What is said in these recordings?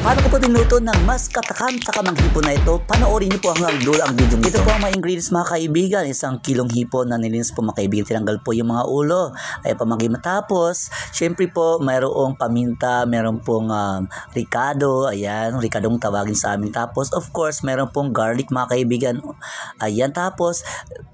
Paano ko po niluto ng mas katakam-takamang hipon na ito? Panoorin niyo po hanggang dulo ang video nito. Ito po ang mga ingredients mga kaibigan. Isang kilong hipon na nilinis po mga kaibigan. Tinanggal po yung mga ulo. Ay pamagi matapos. Siyempre po mayroong paminta, mayroong pong ricado. Ayan, ricadong tawagin sa amin. Tapos of course mayroong pong garlic mga kaibigan. Ayan, tapos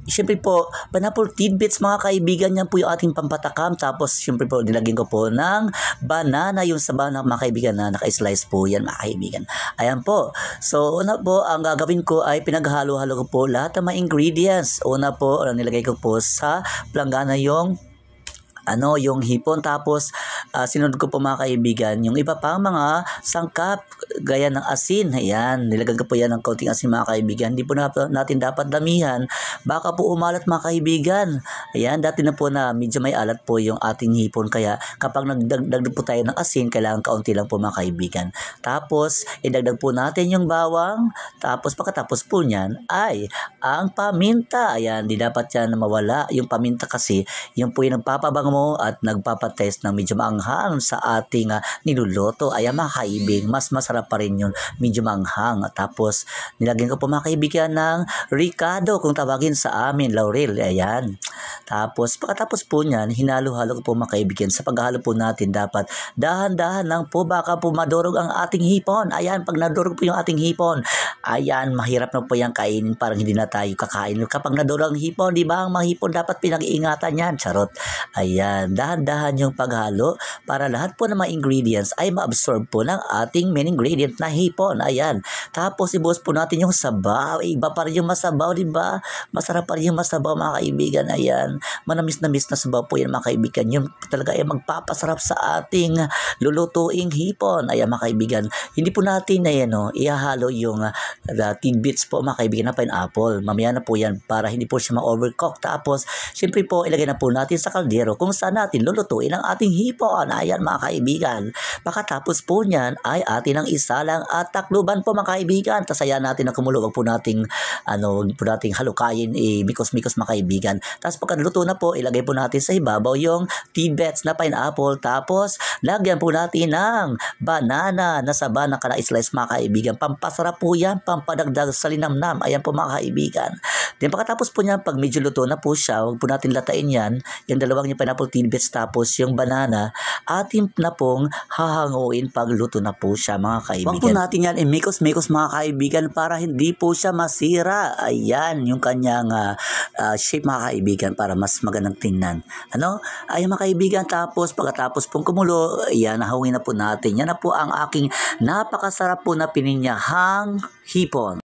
siyempre po pineapple tidbits mga kaibigan. Yan po yung ating pampatakam. Tapos siyempre po nilagyan ko po ng banana yung sabaw na mga kaibigan na naka-slice po yan mga kaibigan. Ayan po. So, una po, ang gagawin ko ay pinaghalo-halo ko po lahat ng mga ingredients. Una po, nilagay ko po sa planggana yung yung hipon. Tapos sinunod ko po mga kaibigan yung iba pang mga sangkap gaya ng asin. Ayan, nilagyan ko po yan ng kaunting asin mga kaibigan. Hindi po natin dapat damihan, baka po umalat mga kaibigan. Ayan, dati na po na medyo may alat po yung ating hipon, kaya kapag nagdagdag po tayo ng asin, kailangan kaunti lang po mga kaibigan. Tapos idagdag po natin yung bawang. Tapos pagkatapos po niyan ay ang paminta. Ayan, di dapat yan mawala yung paminta kasi yung po yung nagpapabango at nagpapatest ng medyo maanghang sa ating niluluto. Ayan mga kaibig, mas masarap pa rin yun, medyo maanghang. Tapos nilagyan ko po mga kaibigan ng ricado, kung tawagin sa amin, laurel. Ayan. Tapos pagkatapos po niyan, hinalo-halo ko po mga kaibigan. Sa paghalo po natin, dapat dahan-dahan lang po, baka po madurog ang ating hipon. Ayan, pag nadurog po yung ating hipon, ayan, mahirap na po yung kainin, parang hindi na tayo kakain. Kapag nadurog ang hipon, di ba ang mga hipon dapat pinag-iingatan yan? Charot. Ayan, dahan-dahan yung paghalo para lahat po ng mga ingredients ay ma-absorb po ng ating main ingredient na hipon. Ayan. Tapos ibuhos po natin yung sabaw. Iba pa rin yung masabaw, di ba? Masarap pa rin yung masabaw mga kaibigan. Ayan. Manamis-namis na sabaw po yan mga kaibigan. Yung talaga ay magpapasarap sa ating lulutuing hipon. Ayan mga kaibigan. Hindi po natin na ihahalo yung tidbits po mga kaibigan na pineapple. Mamaya na po yan para hindi po siya ma-overcook. Tapos, syempre po ilagay na po natin sa kaldero kung saan natin lulutuin ang ating hipon. Ayan mga kaibigan. Pagkatapos po niyan ay atin ang isalang at takluban po mga kaibigan. Tapos ayan natin na kumulo. Wag po nating halukayin, mikos-mikos mga kaibigan. Tapos pagkaluto na po, ilagay po natin sa ibabaw yung tidbits na pineapple. Tapos lagyan po natin ng banana na saba na kana-slice mga kaibigan. Pampasarap po yan, pampadagdag sa linamnam. Ayan po mga kaibigan. Then pagkatapos po niyan, pag medyo luto na po siya, wag po natin latain yan. Yung dalawang yung pineapple tidbits tapos yung banana, atin na pong hahanguin pag luto na po siya mga kaibigan. Huwag po natin yan imikos-mikos mga kaibigan para hindi po siya masira. Ayan, yung kanyang shape mga kaibigan para mas magandang tingnan. Ayan mga kaibigan, tapos pagkatapos pong kumulo, ayan, nahawin na po natin. Yan na po ang aking napakasarap po na pininyahang hipon.